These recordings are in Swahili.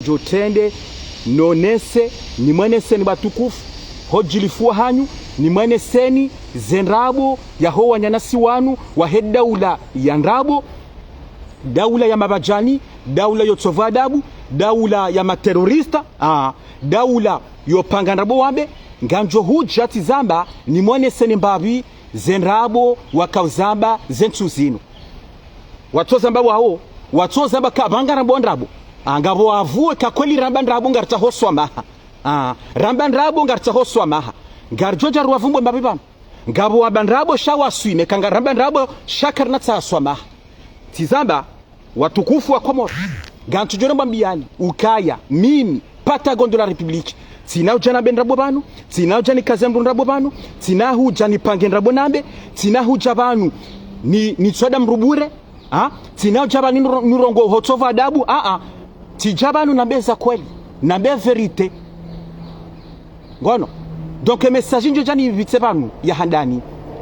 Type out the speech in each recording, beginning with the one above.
jotende nonese ni mweneseni batukufu hojilifua hanyu ni mweneseni zenrabo yaho wanyanasi wanu wahe daula ya nrabo, daula ya mabajani, daula yotsova adabu, daula ya materorista, daula yopanga nrabo wambe nganjo huja tizamba ni mweneseni mbabi zenrabo wakauzamba zentuzino watoza mbabu hao watoza baka bangara bondrabo angabo avue kakweli ramba ndrabo ngarta hoswa maha ramba ndrabo ngarta hoswa maha ngarjoja ruwavumbo mbabi bam ngabo wabandrabo shawaswime kanga ramba ndrabo shakarna tsaswa maha tizamba watukufu wa Komoro gantujore mbambiani ukaya mimi pata gondo la republiki tina ujana bendrabo banu tina ujani kazembu ndrabo banu tina hujani pange ndrabo nambe tina hujabanu ni tsoda mrubure tina jaba nurongo hotova adabu tijabanu nambeza kweli nambe verite ngono donc message njo jani vitse banu ya handani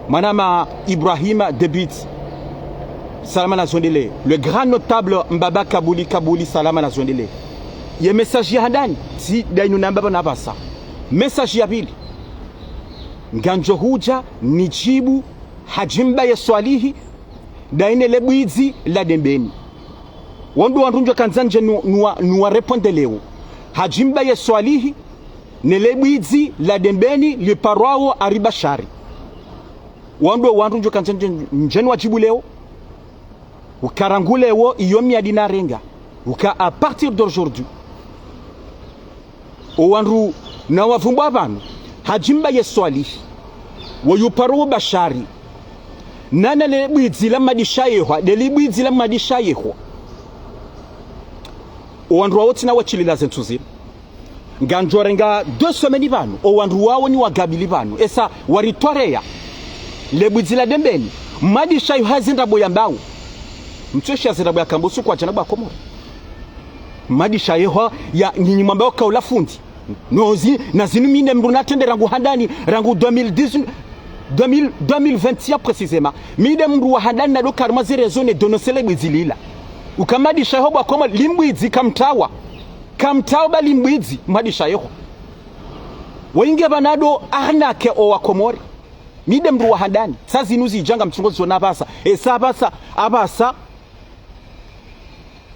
manama Ibrahima Debit salama na zondele le grand notable Mbaba Kabouli salama na zondele ye message ya handani si dainu namba bana basa message ya pili nganjo huja nijibu hajimba ya swalihi daine lebwizi la dembeni wandu wantunjwa kanzanje nuwa reponde leo hajimba ya swalihi ne lebwizi la dembeni le parwao aribashari wandu wantunjwa kanzanje njenu wajibu leo ukarangule wo iyomi adina renga uka a partir d'aujourd'hui wandu na wavumbu abanu hajimba ya swalihi wayuparu bashari nana lebwizi la madishayehwa delibwizi la madishayehwa owandu wawoti na wachilila zentuzi nganjorenga 2 semaines banu owandu wawo ni wagabili banu esa waritoreya lebwizi la dembeni madishayo hazinda boyambao mtweshi azinda boyakambusu kwa jana ba Komoro madishayehwa ya nyinyi mwambao kaula fundi nozi na zinu mine mruna tende rangu handani rangu 2021 précisément mide mru wa handani na doka armazire zone donosele bwizilila ukamadisha hoba koma limbwizi kamtawa limbwizi madisha yeho waingia banado ahnake owa Komori mide mru wa handani sazi nuzi janga mchungozi zona abasa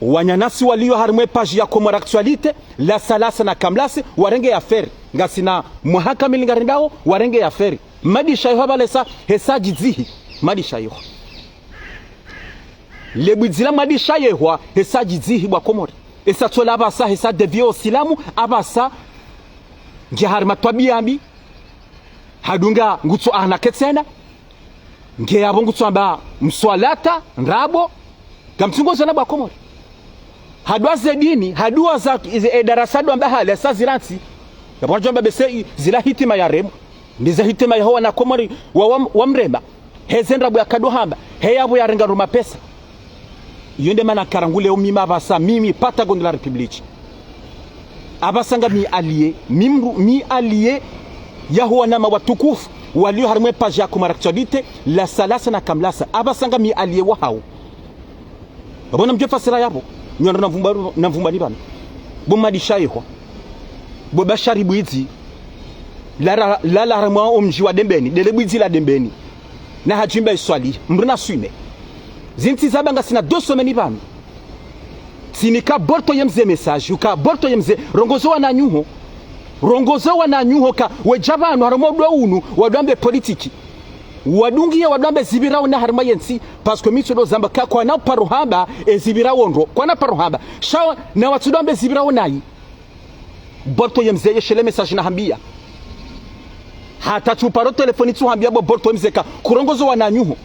wanyanasi walio harimwe page ya Komoro actualité la salasa na kamlase warenge ya feri ngasina muhaka milingarindao warenge ya feri madisha yeho balesa hesa jizihi madisha yeho lebwizila madisha yeho hesa jizihi bwa Komori esa tola abasa hesa devio silamu abasa nge harima twabiyambi hadunga ngutso ahnaketsena nge yabo ngutso amba mswalata nrabo gamtsingoza na bwa Komori hadwa zedini hadwa za darasado amba hala sa ziransi yabajomba bese zila hitima ya remu ndiza hitima ya hoa na Komori wa mrema hezendra bwa kadohamba heyabo ya renga ruma pesa yonde mana karangule umima abasa mimi pata gondo la republiki abasanga mi allié yahuwa nama watukufu walio harimwe page ya Komoro actualité la salasa na kamlasa abasanga mi allié wa hao babona mjefasira yabo nyondo na mvumba ni bana bomadisha yeho bobashari bwizi la harimwe omji wa dembeni dele bwizi la dembeni na hajimba iswali mruna swime zinti zabanga sina 2 semaines bana sinika borto yemze message uka borto yemze rongozo wana nyuho ka wejabanu harimo do unu wadambe politiki wadungiye wadambe zibirawo na harima yensi parce que mitso do zamba ka kwa na parohamba ezibirawo ndo kwa na parohamba sha na watudambe zibirawo nayi borto yemze yeshele message na hambia hata chuparo telefoni tu hambia bo borto yemze ka kurongozo wana nyuho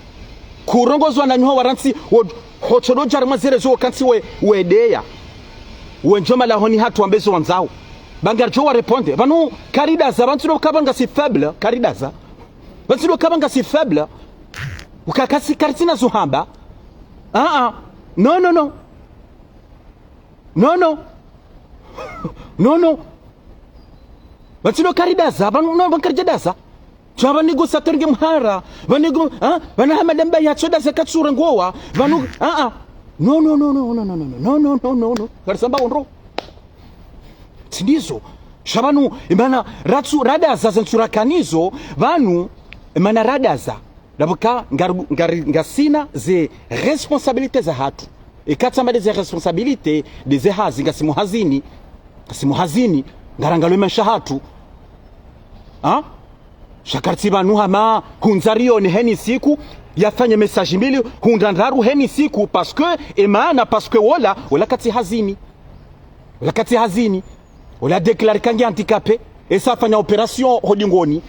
waransi hochodo jarma zerezo kansi wedeya wenjoma la honi hatu ambezo wanzao bangarjo wa reponde banu karidaza bantu kabanga si faible karidaza bantu kabanga si faible ukakasi kartina zuhamba no bantu karidaza banu bankarjadaza chaba negociateur nge mhara banego bana hamadamba ya tsoda zakatsura ngowa banu no karsamba onro tindizo shabanu imana ratsu radaza zensurakanizo vanu imana radaza dabuka ngasina ze responsabilité za hatu ikatamba ze responsabilité de ze hazi ngasimuhazini ngarangalo mesha hatu ha shakarti banu hama hunzario ni heni siku yafanye message mbili hundandaru heni siku parce que wala kati hazini wala déclare kangi handicapé et ça fanya opération hodingoni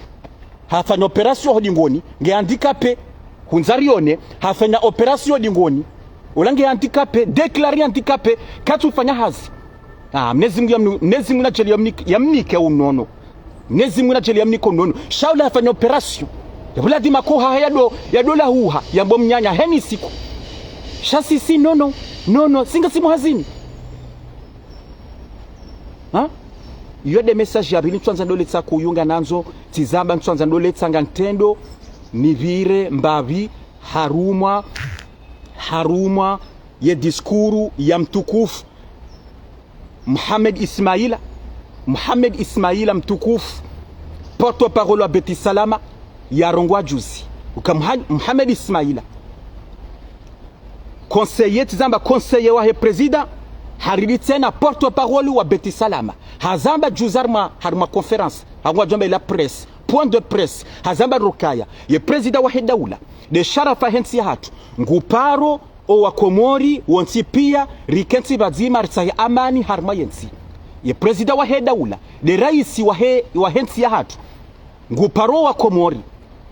hafanya opération hodingoni nge handicapé hunzarione hafanya opération hodingoni wala nge handicapé déclare handicapé katu fanya hazi mnezi mungu na cheli yamnike unono mnezi mungu na cheli yamnike unono shaula hafanya opération yabula di makoha ya dola huha yambo mnyanya heni siku shasisi nono singa simu hazini ha iyo de message yabili twanza ndoletsa kuyunga nanzo tizamba twanza ndoletsa ngantendo nivire mbavi harumwa ye diskuru ya mtukufu Mohamed Ismaila mtukufu porte-parole wa Beti Salama ya rongwa juzi uka Mohamed Ismaila conseiller tizamba conseiller wa president harili tena porte-parole wa Beti Salama hazamba juzarma harma conference hangwa jombe la presse point de presse hazamba rokaya ye president wa hedaula de sharafa hensi hatu nguparo o wa Komori wonsi pia rikensi bazima ritsahi amani harma yensi ye president wa hedaula de raisi wa hensi hatu nguparo wa Komori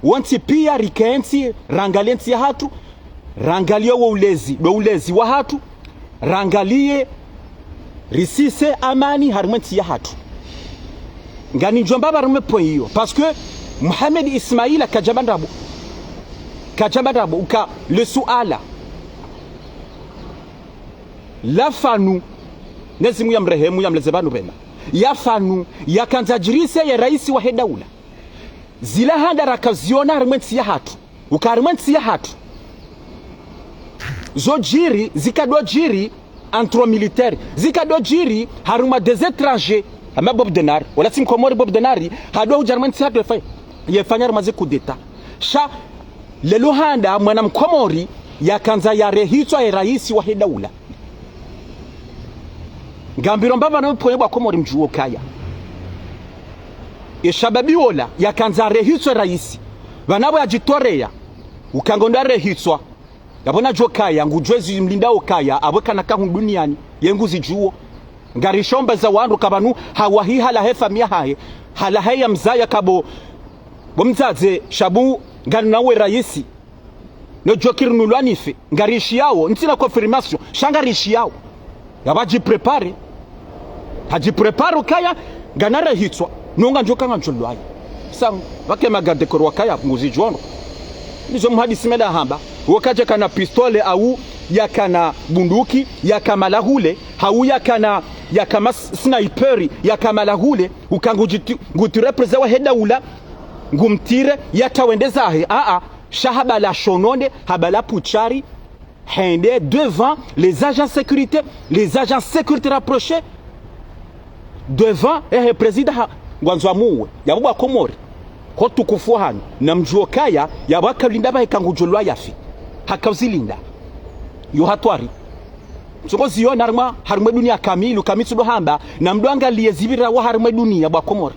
wonsi pia rikensi rangalensi hatu rangalio wa ulezi wa hatu rangalie risise amani harmanti ya hatu ngani njomba barume point hiyo parce que Mohamed Ismaila kajabandabo uka le suala la fanu nezimu ya mrehemu ya mlezebanu bema ya fanu ya kanzajirise ya raisi wa hedaula zila handa rakaziona harmanti ya hatu uka harmanti ya hatu zojiri zikadojiri entre militaire zikadojiri haruma des étrangers ama Bob Denari wala simkomori Bob Denari hado ujarman si hado yefanya rumaze kudeta sha lelo handa mwana mkomori yakanza ya rehitwa ya raisi wa hedaula ngambiro mbaba na mpoye bwa komori mjuo kaya eshababi ola yakanza rehitwa raisi banabo yajitoreya ukangonda rehitwa yabona jokaya ngujwezi mlindao kaya abwekana kahun duniani yenguzi juo ngarishomba za wandu kabanu hawahi hala hefa miahae hala haya mzaya kabo bomzaze shabu nganu nawe raisi no jokiri nulwanife ngarishi yao ntina confirmation shangarishi yao yabaji prepare haji prepare kaya ganara hitwa nonga njoka nganjolwaye sang wake magade korwa kaya nguzi jono nizo mhadisi meda hamba wakaje kana pistole au yakana bunduki yakamala hule hau yakana yakama sniperi yakamala hule ukanguti wa hedaula ngumtire yatawendezahe shahaba la shononde habala puchari hende devant les agents sécurité rapprochés devant président ngwanzwa muwe yabwa Komori ko tukufu hano na mjuo kaya yabakalinda bahekangujulwa yafi hakauzilinda yo hatwari msogozi yo narma harumwe dunia kamilu kamitsudo hamba na mdwanga liyezibira wa harumwe dunia bwa Komori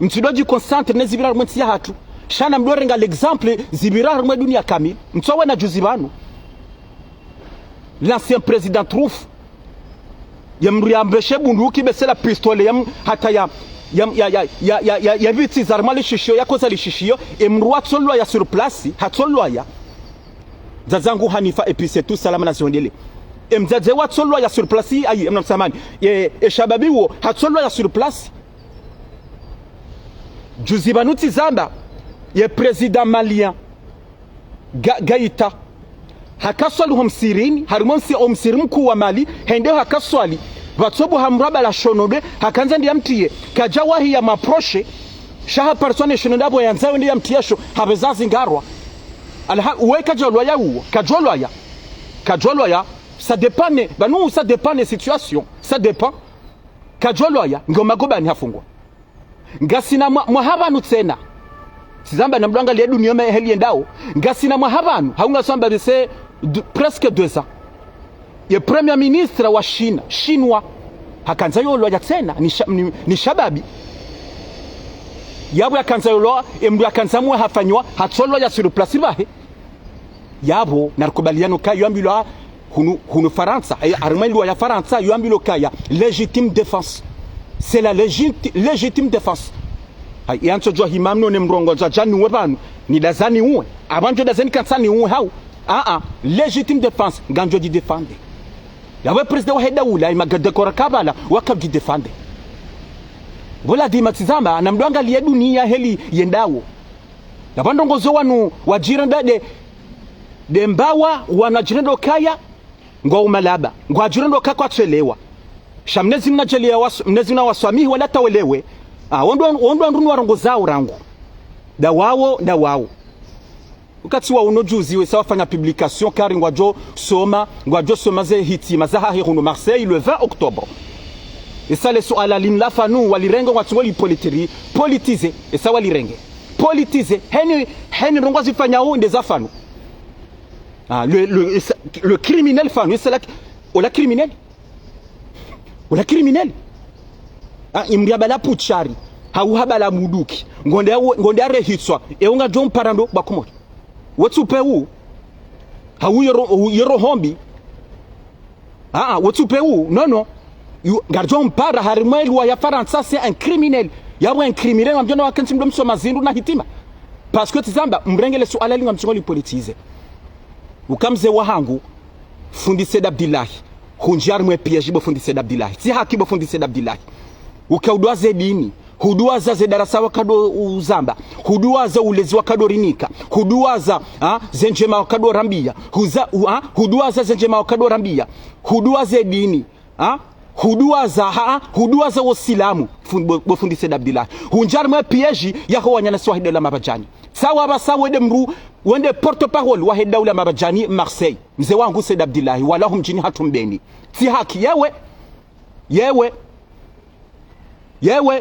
mtsidoji concentre ne zibira harumwe tsiya hatu shana mdorenga l'exemple zibira harumwe dunia kamilu mtsowe na juzibanu l'ancien président Trouf yamriambeshe bunduki besela pistole yam hata ya biti zarma lishishio ya koza lishishio emruwa tsolwa ya sur place hatsolwa ya zazangu Hanifa epise tu salama na ziondele emzaze wa tsolwa ya sur place ayi emnamsamani shababi wo hatsolwa ya sur place juzibanuti zamba ye president malien Gaita hakaswali homsirini harimonsi omsirim kuwa Mali hende hakaswali vatsobu hamraba la shonobe hakanza ndi amtiye kajawahi ya maproche shaha persone shonodabo yanzawe ndi amtiyesho habezazi ngarwa alha uweka jolwa ya uwa kajolwa ya ça dépend banu ça dépend des situations ça dépend kajoloya ngomagobani hafungwa ngasina mwahabanu tena sizamba na mdanga liye dunia heli endao ngasina mwahabanu haunga samba bise presque 2 ans ye premier ministre wa Chinois hakanza yoloya tena ni shababi yabo yakanza yoloya emdu yakanza mwa hafanywa hatsoloya sur place bahe yabo narikubaliano kayo ambilo hunu Faransa armeli ya Faransa yo ambilo kaya légitime défense c'est la légitime défense yancho jo himamno ne mrongo za jani webanu ni dazani uwe abanjo dazani kansani uwe hau légitime défense ganjo di défendre yawe president wa heda ula imagadekora kabala wakabji défendre bola di matizama na mdwanga liye dunia heli yendawo yabandongozo wanu wajiranda de mbawa wanajirando kaya ngo umalaba ngo ajirando kakwa tselewa shamnezi mnezi na waswamihi wala tawelewe wondo ndunu warongo zao rangu da wao ukati wa unojuzi we sawa fanya publication kari ngwajo soma ze hitima za hahi huno Marseille le 20 octobre et ça les suala linla fanu walirengo watungoli politiser et ça walirenge politiser heni rongo zifanya u ndeza fanu le criminel fanu c'est là la criminel imriabala puchari hauhabala muduki ngonde arehitswa eunga jom parando bakumo wotupeu yero hombi wotupeu non garjon para harimweli wa ya Faransa c'est un criminel yawe un criminel amjona wakanti mdomso mazindu na hitima parce que tizamba mrengele suala linga mchongoli politize ukamze wahangu fundi Said Abdillahi hunjar mwe piaji bo fundi Said Abdillahi si haki bo fundi Said Abdillahi ukaudwaze dini huduwaza ze darasa wakado uzamba huduwaza ulezi wakado rinika huduwaza zenjema wakado rambia huduwaza zenjema wakado rambia huduwaze dini huduwaza wasilamu bo fundi Said Abdillahi hunjar mwe piaji yako wanyana swahide la mabajani sawa basa wede mru wende porte parole wa daula mabajani Marseille mzee wangu Said Abdillahi wala humjini hatumbeni si haki yewe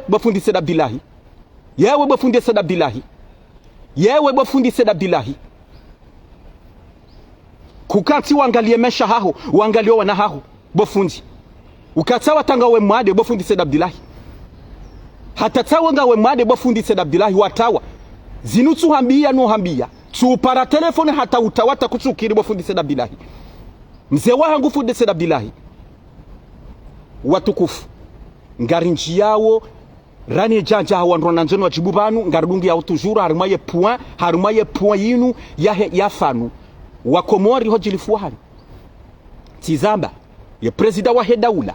bafundi Said Abdillahi bafundi Said Abdillahi kukati wangalie mesha haho wangalie wana haho bafundi ukatawa tanga we mwade bafundi Said Abdillahi hata tawa nga we mwade bafundi Said Abdillahi watawa zinutu hambia no hambia tu para telefone hata utawata kutsukiri bafundi Said Abdillahi mzee wangu fundi Said Abdillahi watukufu ngarinji yawo rani janja hawanrona nzeno wajibubanu ngarudungi ya utujura harumaye point yinu ya fanu wakomori hojilifuhani tizamba ye presida wa hedaula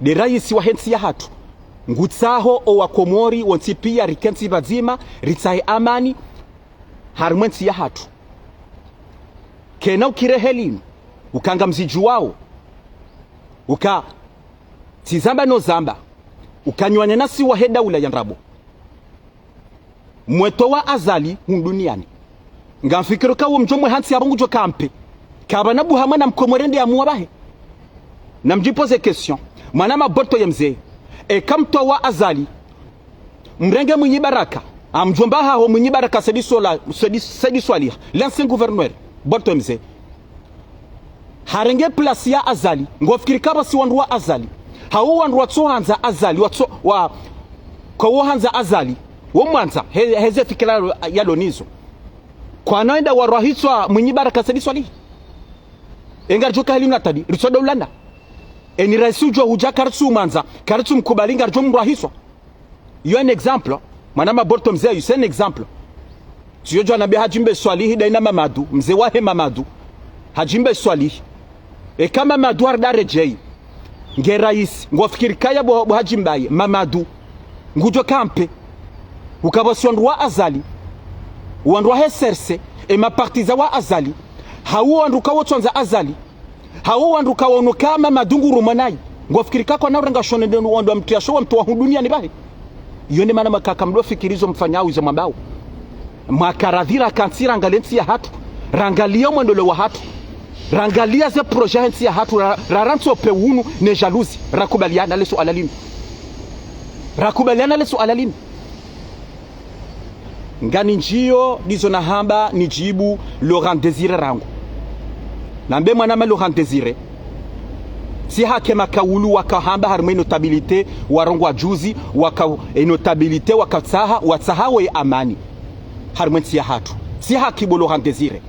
de raisi wa hensi ya hatu ngutsaho o wakomori wontipia rikensi bazima ritsahe amani harumwensi ya hatu kena ukirehelinu ukanga mziju wao tizamba no zamba ukanywane nasi wa hedaula ya nrabo mweto wa azali hunduniani ngamfikiro kawo mjomwe hansi abongu jo kampe kaba buhama na mkomorende ya muwabahe na mjipoze question mwana maboto ya mzee kamto wa azali mrenge mwenye baraka amjomba haho mwenye baraka Sedi Swaliha l'ancien gouverneur boto ya mzee harenge place ya azali ngofikiri kaba si wandu wa azali hawo wandu watsohanza azali kwa hanza azali womwanza heze fikira yalonizo kwa naenda warahitswa mwenye baraka Sedi Swaliha engarjoka halina tadi risoda ulanda eni raisi ujwa huja karitsu manza karitsu mkubali ngarjo mrahiswa yo un exemple manama borto mzee c'est un exemple tiyojo nabi Hajimbe Swalihi daina Mamadu mzee wahe Mamadu Hajimbe Swalihi kama Mamadu ardarejei nge rais ngofikiri kaya bo Hajimbaye Mamadu ngujo kampe ukabaswandu wa azali wandu wa heserse mapartiza wa azali hawo wandu kawotsonza azali hawo wandu kawono kama madunguru manai ngofikiri kako na renga shone ndo wandu mtiasho mtu wa dunia ni bahe yone mana makaka mdo fikirizo mfanyao izo mambao makaradhira kansira ngalensi ya hatu rangalia mwendolo wa hatu rangalia ze projet ya hatu raranto peunu ne jalousie rakubaliana leso alalini rakubaliana le suala lini ngani njio dizo na hamba nijibu Laurent Désiré rangu nambe mwanama Laurent Désiré si hake makaulu wakahamba harumwe notabilite warongo wa juzi waka notabilite wakatsaha watsahawe amani harumwe tsiya hatu si haki bo Laurent Désiré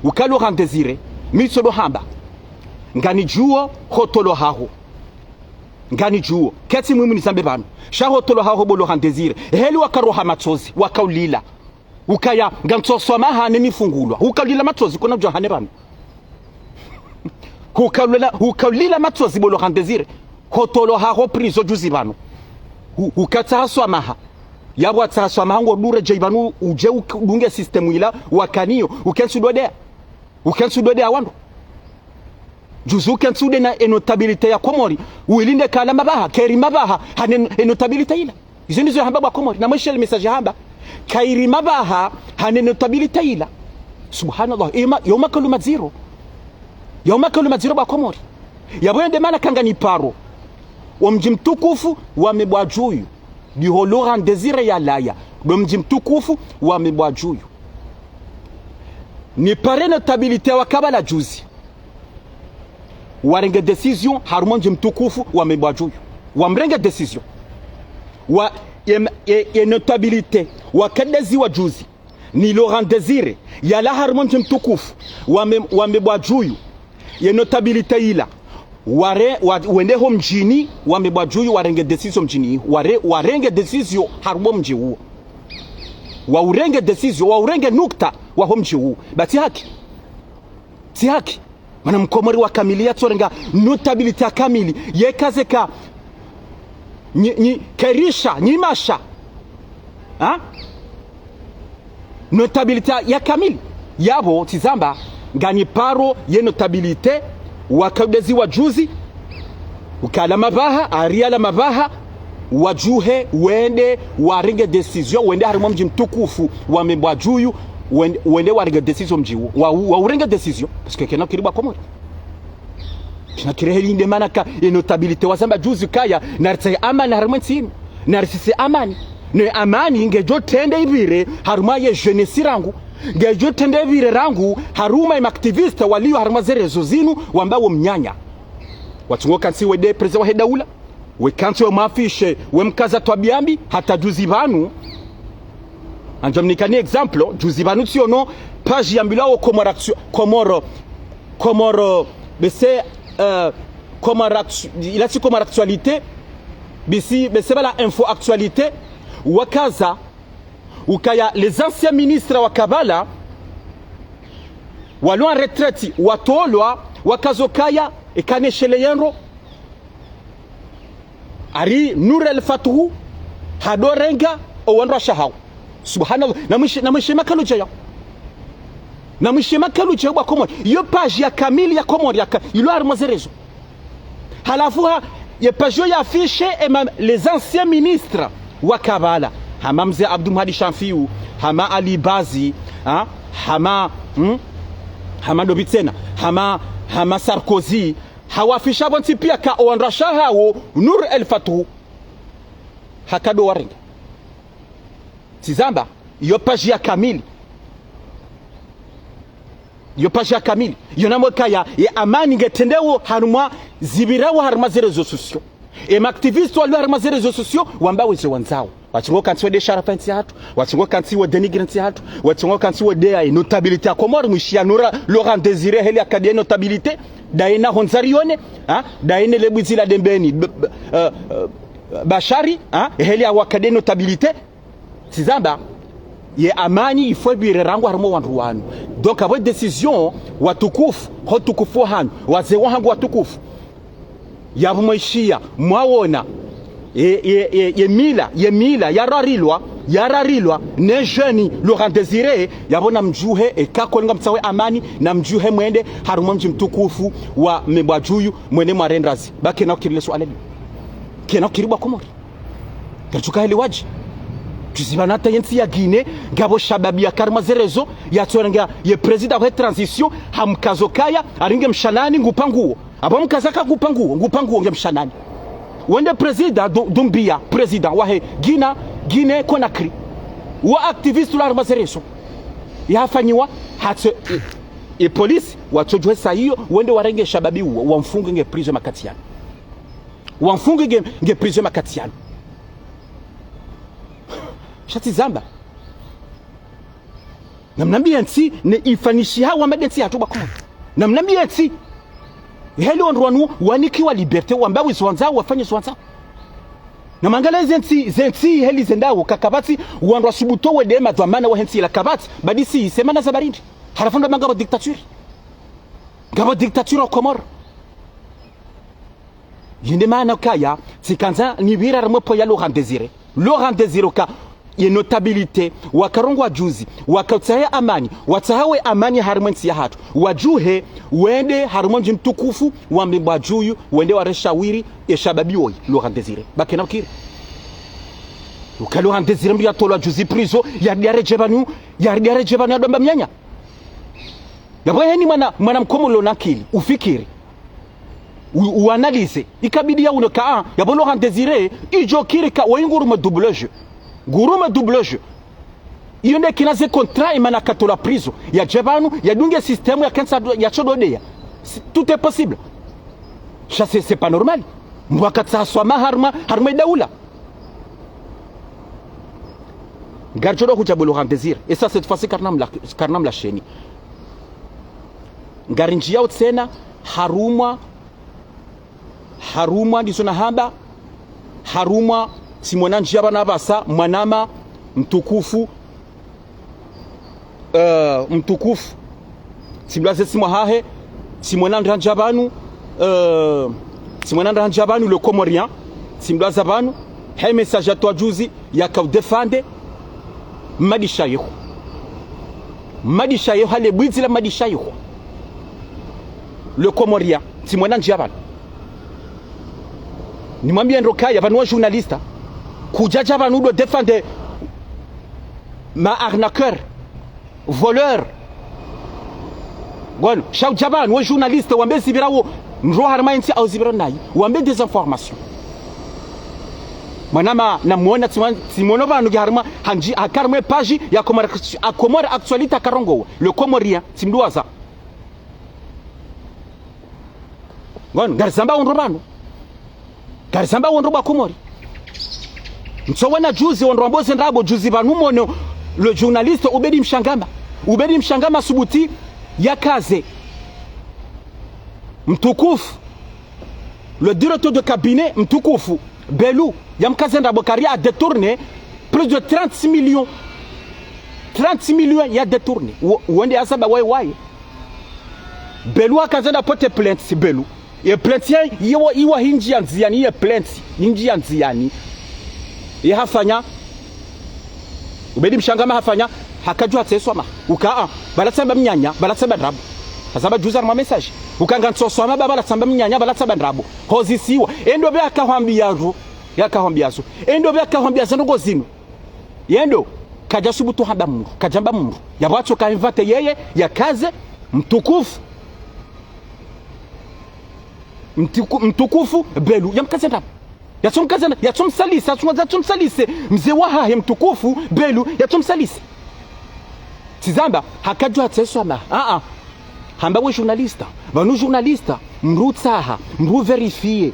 uka Laurent Désiré mitsolo hamba ngani juo hotolo haho ngani juo keti mwimu nisambe banu sha hotolo haho bo Laurent Désiré heli wakaroha matsozi wakaulila ukaya ngantosoma hane nifungulwa ukalila matsozi kuna johane banu ukalila matsozi bo Laurent Désiré hotolo haho prizo juzi banu ukatsa maha yabo atsa maha ngo dure je banu uje udunge system ila wakaniyo ukensudode awando juzu ukensudode na enotabilite ya Komori uilinde kala mabaha keri mabaha hane enotabilite ila izo ndizo hamba ba Komori na mweshele message hamba kairi mabaha hane enotabilite ila subhanallah yoma kaluma zero ba Komori yabo ndemana kanga ni paro wa mji mtukufu wa mebwajuyu di Laurent Désiré ya laya wa mji mtukufu wa mebwajuyu ni pare notabilite wa kabala juzi warenge decision harumon mji mtukufu wa mebwajuyu wa mrenge decision wa ye notabilite wa kadezi wa juzi ni Laurent Désiré ya la harumon mji mtukufu wa mebwajuyu ye notabilite ila wendeho mjini wamebwajuyu warenge decision mjini warenge decision harubo mji huo waurenge decision waurenge nukta wa mji huo bati haki si haki mana mkomori wa kamilia tsorenga notability ya kamili yekazeka kerisha nyimasha notability ya kamili yabo tizamba ngani paro ye notability wakadezi wa juzi ukala mabaha ariala mabaha wajuhe wende warenge decision wende harimo mji mtukufu wa mebwajuyu wende warenge decision mji wa urenge decision parce que kena kiriba Komori kina kireheli inde manaka notabilite wasamba juzi kaya naritse amani harimo nsini naritse amani ne amani ngejo tende ibire haruma ye jeunesse rangu ngejo tende ibire rangu haruma activiste walio haruma zerezo zinu wambao mnyanya watungo kansi wede president wa hedaula we kansi wa mafishe we mkaza twabiambi hata juzi banu anjamnikani example juzi banu siono page yambulao Komoro bese il a si comme actualité bisi bese bala info actualité wakaza ukaya les anciens ministres wa Kabala walio en retraite watolwa wakazokaya ekaneshele yenro ari Nur El Fatuhu hadorenga owandwa shahau subhanallah na mshema kaluja na mshema kaluja kwa Komori yo page ya kamili ya Komori ilo armazerezo halafu ye page ya affiche les anciens ministres wa Kabala hama mzee Abdou Mahdi Shamfiu hama Ali Bazi hama Dobitsena hama Sarkozy hawafisha bonti pia ka oandrasha hao Nur El Fatuhu hakado warenga tizamba yo page ya kamili yonamo kaya ya amani ngetendewo haruma zibirawo haruma zerezo sosio activiste wali haruma zerezo sosio wambawe ze wanzao wachingo kansi de sharafanti hatu wachingo kansi wa denigranti hatu wachingo kansi wa de notabilité ya Komori mwishia Laurent Désiré heli akadie notabilité daina honzarione daine lebwizila dembeni Bashari heli awakadie notabilité tizamba ye amani ifo bire rangu harimo wandu wanu donc abo decision watukufu hotukufu hanu wazee wangu watukufu yabo mwishia mwawona ye mila yararilwa ne jeune Laurent Désiré yabona mjuhe ekakolinga mtsawe amani na mjuhe mwende harimo mji mtukufu wa mebwajuyu mwene mwarendrazi bake na kirile swaleli kena kiribwa Komori kachuka heli waji tuzibanata yensi ya Guinée ngabo shababi ya karma zerezo ya tsorenga ye president wa transition hamkazo kaya aringe mshanani ngupanguo abo mkazaka ngupanguo ngemshanani wende president dumbia president wahe Guinea Conakry wa activiste la mazereso yafanyiwa hatse e polisi watojwe saa hiyo wende warenge shababi wamfunge nge prison makatiano wamfunge nge prison makatiano shati zamba namnambia nsi ne ifanishi hawa madensi atuba kwa namnambia nsi helo ndwanu wanikiwa liberté wambawe zwanza wafanye zwanza na mangala zensi heli zendao kakabati wandwa subuto wede madwamana wa hensi la kabati badisi semana za barindi harafunda mangaba dictature ngaba dictature au Comore yende maana kaya sikanza ni bira rampo ya Laurent Désiré ka ye notabilité wakarongwa juzi wakataya amani watahawe amani harmonsi ya hatu wajuhe wende harmonji mtukufu wa mbwajuyu wende wareshawiri eshababioi Laurent Désiré bakena kiri uka Laurent Désiré mbya tola juzi prizo ya diarejebanu ya domba myanya yabwa heni mwana mkomulo nakili ufikiri uanalize ikabidi ya unoka yabo Laurent Désiré ijo kiri ka wenguru double jeu guruma double jeu yonde kinaze contrat imana katola prison ya jebanu ya dunge système ya kansa ya chododea tout est possible ça c'est pas normal mwakatsa swama harma daula garjodo hujabulu Laurent Désiré et ça cette fois-ci karnam la cheni ngarinjia utsena harumwa ndisona hamba harumwa simona njaba nabasa mwanama mtukufu simlaze simwahahe simona ndanjabanu le Comorien simlaza banu he message atwa juzi yakawdefande madishayeho hale bwizila madishayeho le Comorien simona njabanu nimwambia ndokaya vanu wa journalista kujaja vanu do défendre ma arnaqueur voleur bon chau jaban wa journaliste wambe sibirawo nro harma inti au zibira nayi wambe des informations manama namuona simono vanu harma hanji akarme page ya Comore actualité karongo le Comorien simduaza bon garzamba onrobano garzamba onroba Comore mtsowena juzi onromboze ndabo juzi banumono le journaliste Ubedi Mshangama subuti yakaze mtukufu le directeur de cabinet mtukufu Belou yamkaze ndabo Karia a détourné plus de 36 millions ya détourné wende asaba wai Belou akaze nda porte plainte si Belou et plainte iwa hinji ya nziani ye plainte hinji ya nziani ye hafanya Ubedi Mshangama hafanya hakajua tseswama uka balatsamba mnyanya balatsamba ndrabo azaba juza ma message ukanga ntsoswama baba balatsamba mnyanya balatsamba ndrabo hozisiwa endo be yakahwambiazo endo be yakahwambiazo ngo zino yendo kaja subutu haba mungu kajamba mungu yabwacho ka invite yeye yakaze mtukufu Belou yamkaze ndrabo yatsumsalise mzee wahahe mtukufu Belou yatsumsalise tizamba hakajua tseswama hamba we journalista vanu journalista mrutsaha mru verifie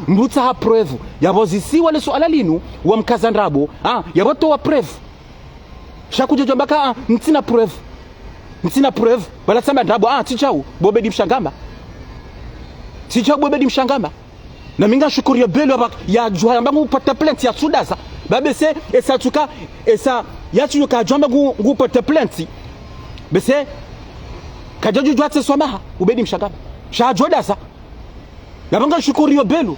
mrutsaha preuve yabozisiwa le swala linu wa mkazandrabo yaboto wa preuve shakujojombaka ntina preuve balatsamba ndrabo tichau Bobedi Mshangama na minga shukuri Belou ya jua yamba ngupata plainte ya sudaza babese esa tuka esa yatu ka jamba ngupata plainte bese kajaju jua tseswama Ubedi Mshangama sha jodaza na minga shukuri Belou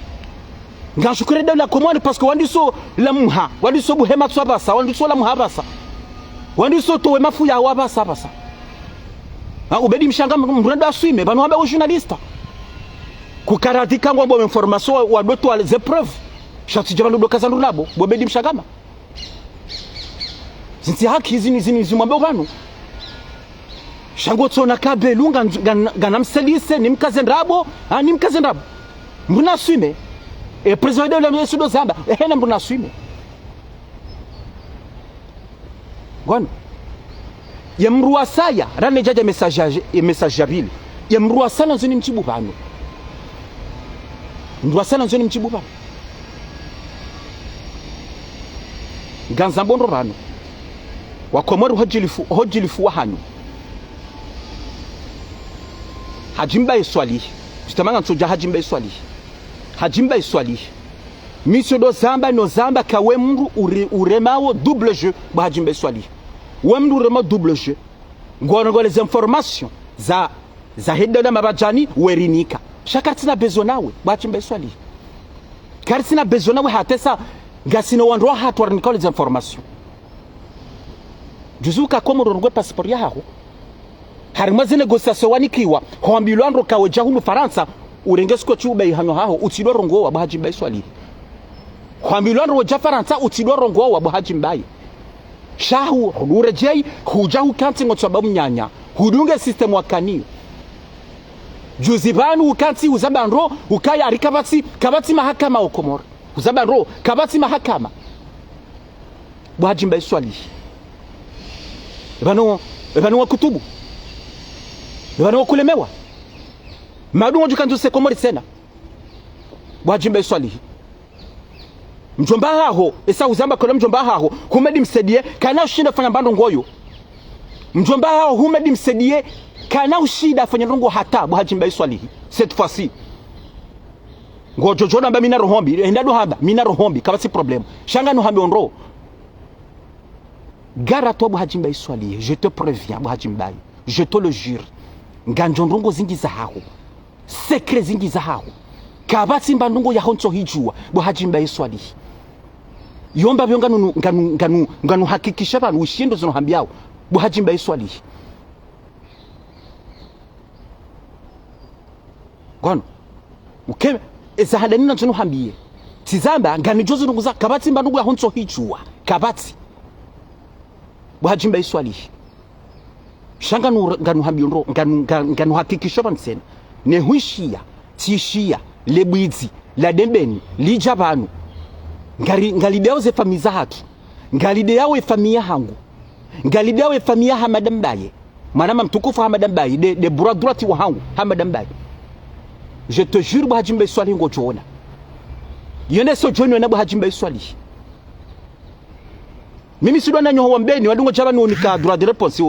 nga shukuri la Comore parce que wandiso la muha wandiso buhema tswabasa wandiso la muhabasa wandiso to mafu ya wabasa basa Ubedi Mshangama mrenda swime banu hamba journaliste kukaradika ngombo information wa doto wa les épreuves shati jabalo dokazandu nabo Bobedi Mshangama zinti haki zini zimwambe banu shango tsona ka Belou ganamselise nimkaze ndrabo mbuna swime e president de la sudo zamba hena mbuna swime gono ya mruwa saya rane jaja message abili ya mruwa sana nzoni mchibu bano mruwa sana nzoni mchibu bano ganza bondo bano wakomori hojilifu wa hanyu hajimba iswali jitamanga nsoja hajimba iswali misio do zamba no zamba kawe mru uremawo double jeu ba hajimba iswali wemdu urema double jeu ngoro les informations za hedda mabajani werinika shakatina bezonawe ba hajimba iswali karsina bezonawe hatesa gasino wandro hatwar nikole les informations juzuka komoro ngwe passport yaho harimaze negociation wanikiwa hoambilwandro kawe jahunu Faransa urengesko chube hano haho utidoro ngo wa bahaji mbai swali hoambilwandro ja Faransa utidoro ngo wa bahaji mbai shahu hudurejei hujahu kanti ngotsoba mnyanya hudunge system wakani juzibanu ukanti uzabandro ukaya kabati mahakama okomoro uzabandro kabati mahakama bahaji mbai swali Ebano wakutubu ebano wakulemewa madu wajukantu sekomori sena wajimba iswalihi mjomba haho esa uzamba kola mjomba haho humedi msedie kana ushinda fanya mbando ngoyo mjomba haho humedi msedie kana ushida fanya rongo hata wajimba iswalihi cette fois-ci ngojojo namba mina rohombi endado hamba mina rohombi kama si problem shanga no hambi onro gara to buhajimba iswali je te préviens buhajimba je te le jure nganjondongo zingi za haho secret zingi za haho kabati mbandungo ya honcho hijua buhajimba iswali yomba byonga nganu hakikisha banu ushindo zino hambiao buhajimba iswali gono ukeme ezahadanina zino hambiye tizamba nganijozo nunguza kabati mbandungo ya honcho hijua kabati buhajimba iswali shanga nganu hambiondo nganu hakikisho bansena ne huishia tishia lebwizi la dembeni lijabanu ngalideo ze famiza hatu ngalideo famia hangu ngalideo famia hamadambaye manama mtukufu hamadambaye de droiti wa hangu hamadambaye je te jure buhajimba iswali ngojoona yene so jono na buhajimba iswali mimi sidwa nanyo ho mbeni wadungo chabanu unika droit de réponse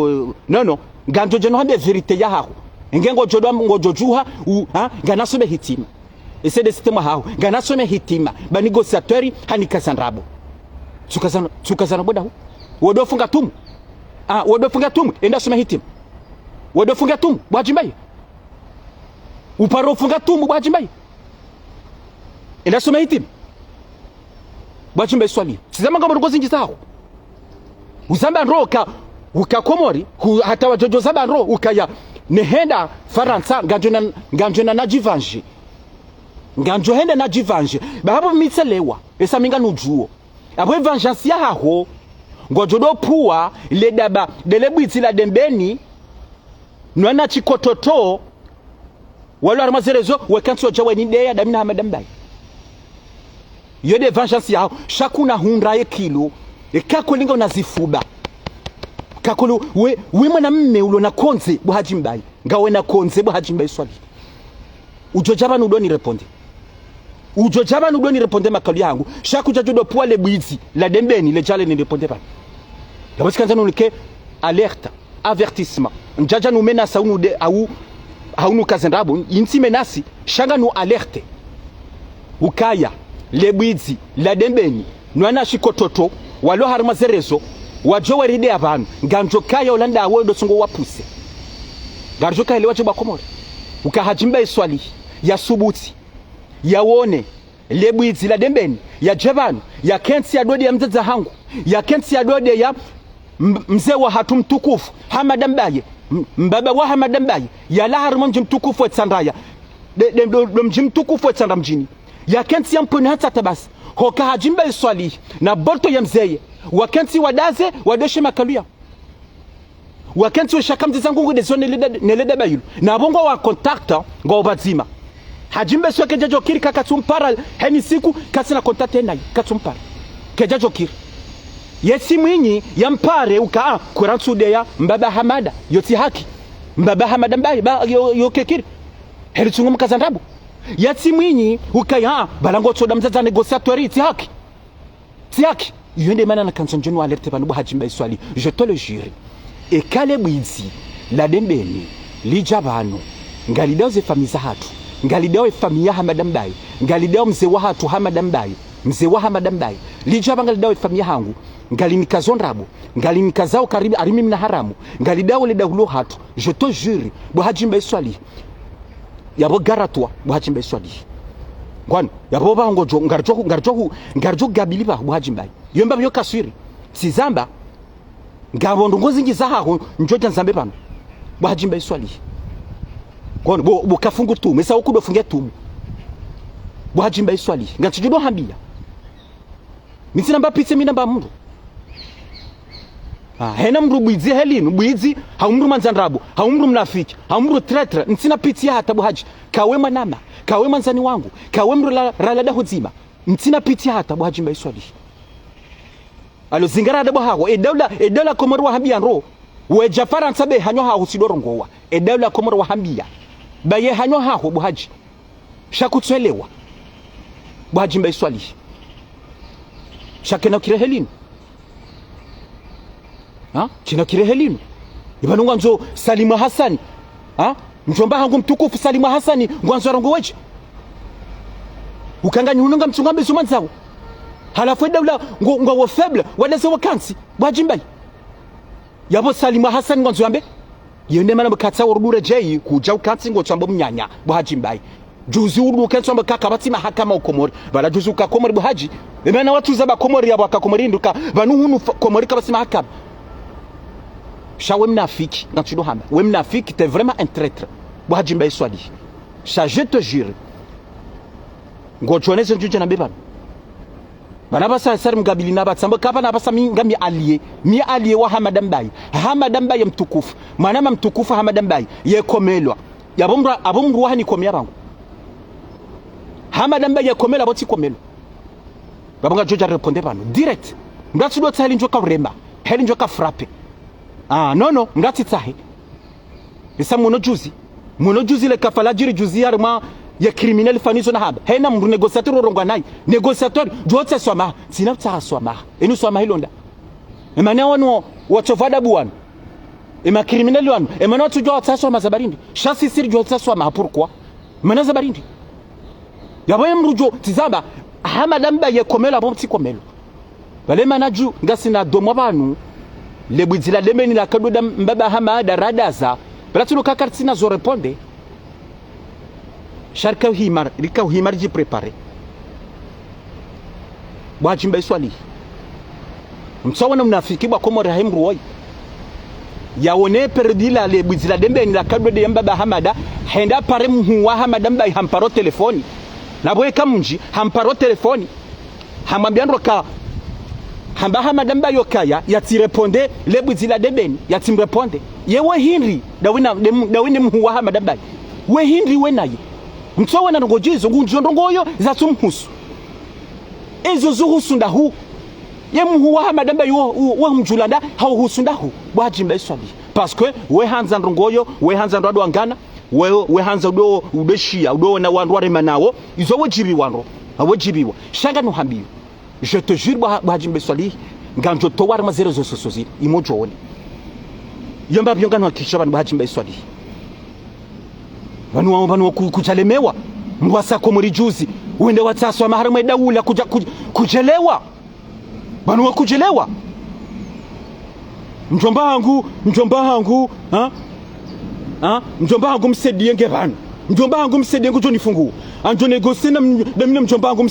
no nganjo jeno hambe vérité ya haho ngengo jodwa ngojojuha nganasobe hitima ese de système haho nganasome hitima ba négociateur hanika sandrabo tukazana boda hu wodofunga tumu wodofunga tumu enda some hitima wodofunga tumu bwajimbai uparo funga tumu bwajimbai enda some hitima bwajimbai swali tizama ngabo ngozi ngizaho uzamba roka ukakomori hata wajojo zaba ro ukaya nehenda Faransa nganjona najivanje nganjo henda najivanje bahabo mitselewa esa minga nujuo abo vengeance ya haho ngojodo puwa le daba delebwitsi la dembeni nwana chikototo walo armazerezo wekanso jawe ni deya damina hamadambai yode vengeance ya shakuna hundraye kilo ekakolinga unazifuba kakolo we mwana mme ulo na konze buhajimbai ngawe na konze buhajimbai swali ujojaba nudoni reponde makali yangu shaku jajodo poa le bwizi la dembeni le jale ni reponde pa dabasi kanza nulike alerte avertissement njaja nu menace unu de au haunu kazendabo insi menasi shanga nu alerte ukaya le bwizi la dembeni nwana shikototo walo harmazerezo wajowe ride abantu nganjo kaya olanda awodo sungo wapuse nganjo kaya lewaje bakomori ukahajimba iswali ya subuti yawone lebwizi la dembeni ya jebanu ya kensi ya dode ya mzaza hangu ya kensi ya dode ya mzee wa hatu mtukufu hamadambaye mbaba wa hamadambaye ya laharu mji mtukufu wa tsandaya mji mtukufu wa tsanda mjini ya kensi ya mponi hata tabasi hoka hajimba iswali na bolto ya mzeye wakensi wadaze wadeshe makaluya wakensi washakamzi zangu de zone neleda bayulu na bongo wa contacta ngo bazima hajimbe sio keja jokiri kakatumpara heni siku kasina kontate nayi katumpara keja jokiri yesi mwinyi yampare uka kuransude ya mbaba hamada yoti haki mbaba hamada mbaye ba yo kekiri heri tungu mkazandabu yati mwinyi uka ya balango tsoda mzaza negociatori ti haki yende mana na kanson jenu alerte panu hajimbe swali je te le jure e kale bwizi la dembeni lijabano ngalidao ze famisa hatu ngalidao famia hamada mbaye ngalidao mzee wa hatu hamada mbaye mzee wa hamada mbaye lijaba ngalidao famia hangu ngali nikazondrabo ngali nikazao karibu arimi mna haramu ngali dawo le dawlo hatu je te jure bo hajimbe swali yabo garatwa bo hajimbe swali ngwan yabo bango jo ngarjo gabili ba bo hajimbe yomba byo kaswiri sizamba ngabondo ngozi ngizaho njota nzambe bano bo hajimbe swali ngwan bo kafungu tu mesa ukudo funge tu bo hajimbe swali ngatijudo hambia mitsina mbapitse mina ba mundu hena mru bwizi helinu bwizi haumru manzandrabu haumru mnafiki haumru tretre ntsina pitia hata buhaji kawe manama kawe manzani wangu kawe mru ralada huzima ntsina pitia hata buhaji mbaiswali alo zingara da buhago edaula komoru wa hambia nro we jafara nsabe hanyo ha husidoro ngowa edaula komoru wa hambia baye hanyo ha buhaji shakutselewa buhaji mbaiswali shakena kire helinu china kirehelinu ibanunga nzo Salima Hasani mjomba hangu mtukufu Salima Hasani ngwanzo rango weje ukanganya hununga mtungambe zumanzawo halafu daula ngo faible wadese wakansi bwajimbai yabo Salima Hasani ngwanzo yambe yende mana mkatsa urudure jeyi kuja ukansi ngo chambo mnyanya bwajimbai juzi urudu kenso mba kaka batima hakama ukomori bala juzi ukakomori bwaji emana watu zaba komori yabo akakomori nduka banuhunu komori kabasima hakama Chawe mnafiki ngantudo hamba we mnafiki t'es vraiment un traître bo hajimba iswali cha je te jure ngochonese njuje na bebana bana basa sar mgabili na batsamba kapa na basa ngami allié wa Hamada Mbaye mtukufu manama mtukufu Hamada Mbaye yekomelwa abomru wa hani komya bangu Hamada Mbaye yekomelwa boti komelwa babanga joja répondre bano direct ngati do tsali njoka urema heli njoka frappe non ngati tsahe bisa mono juzi le kafala jiri juzi yarma ya criminel fanizo na haba hena mru négociateur rongwa nayi négociateur jotse swama sinapta swama enu swama hilonda emana wano watovada buwan ema criminel wano emana tujwa tsaswa mazabarindi shasi siri jotse swama pourquoi mana zabarindi yabo mrujo tizamba Hamada Mbaye komela bomti komelo bale manaju ngasina domwa banu le bwizila lemeni la kadoda mbaba Hamada radaza bala tuno kakartina zo répondre sharka himar ji préparer bwajimba iswali mtsawana mnafiki bwa komora hemru woi yaone perdila le bwizila lemeni la kadoda mbaba Hamada henda pare mhuwa Hamada Mbaye hamparo telefoni nabwe kamunji hamparo telefoni hamambiandro ka hamba Hamada Mbaye yokaya yatireponde lebuzila debeni yatimreponde yewe hindri dawine mhuwa Hamada Mbaye we hindri we naye mtsowe na ngojizo ngunjondongoyo zatumhusu ezo zuhusu ndahu ye mhuwa Hamada Mbaye wo mjulanda hauhusu ndahu bwajimba iswali parce que we hanza ndongoyo we hanza ndwado angana we hanza udo udeshia udo na wandu warema nawo izo wajibi wanro awajibiwa shanga no hambiyo je te jure bwajimbe swali nganjo to warma zero zo sosozi imojo woni yomba byongano akisha bantu bwajimbe swali banu kuchalemewa mwasa ko muri juzi uende wataswa maharama daula kujelewa banu wakujelewa mjomba wangu mjomba wangu msedie ngebanu mjomba wangu msedie ngujoni fungu anjo negosie na mjomba wangu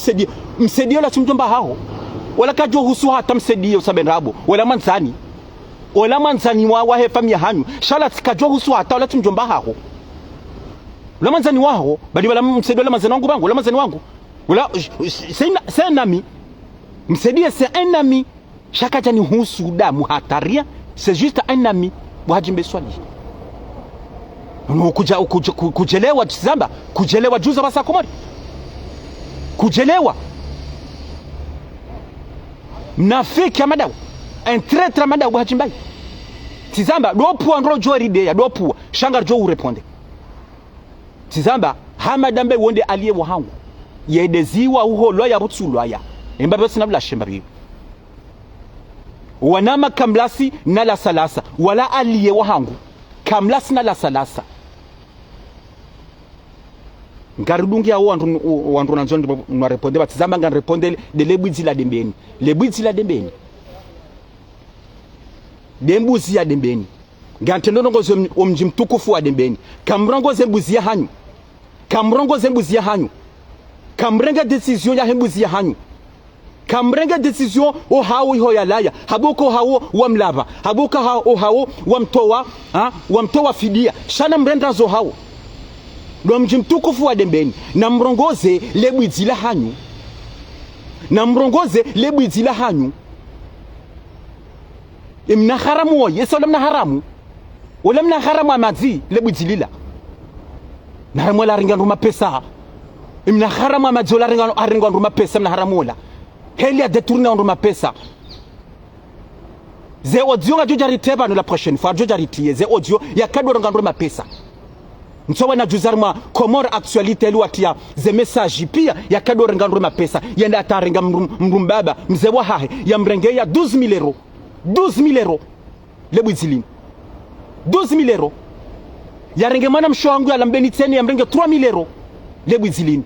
msedie la mjomba hao wala kajo husu hata msedie usabenrabo wala manzani wa he famia hanyu shala kajo husu hata wala mjomba hao wala manzani wao bali wala msedie wala manzani wangu bangu wala manzani wangu wala c'est un ami msedie c'est un ami shaka jani husu damu hataria c'est juste un ami bwajimbe swali kujelewa Tizamba, kujelewa juza basa Komori, kujelewa mnafiki ya madau, un traître madau bahachimbai Tizamba dopu andro jori de ya dopu shangar jo ureponde Tizamba hamadambe wonde aliye wahangu yedeziwa uho loya butsulwaya embabe sinabla shemba bibi wanama kamlasi na la salasa wala aliye wahangu kamlasi na la salasa ngaridungi ya wandu nanzondi mwa reponde batizamba ngan reponde de lebwizi la dembeni lebwizi la dembeni dembuzi ya dembeni ngantendo ngozo omji mtukufu wa dembeni kamrongoze mbuzi ya hanyu kamrongoze mbuzi ya hanyu kamrenga decision ya mbuzi ya hanyu kamrenga decision o hawo iho ya laya habuko hawo wa mlava habuka hawo wa mtoa fidia shana mrenda zo hawo ndo mji mtukufu wa dembeni na mrongoze lebwizi la hanyu na mrongoze lebwizi la hanyu imna haramu wa yeso lamna haramu wala mna haramu amazi lebwizi lila na haramu la ringa nduma pesa imna haramu amazi la ringa nduma pesa mna haramu la heli ya détourner nduma pesa ze audio nga joja riteba no la prochaine fois joja ritie ze audio ya kadwa ringa nduma pesa mtsowa na juzarma Komoro actualité luatia ze message pia ya kadwa ringa nduma pesa yenda ataringa mrumbaba mzee wa hahe ya mrenge ya 12000 euros 12000 euros lebwizilini 12000 euros yarenge mwana msho wangu ya lambeni teni ya mrenge 3000 euros lebwizilini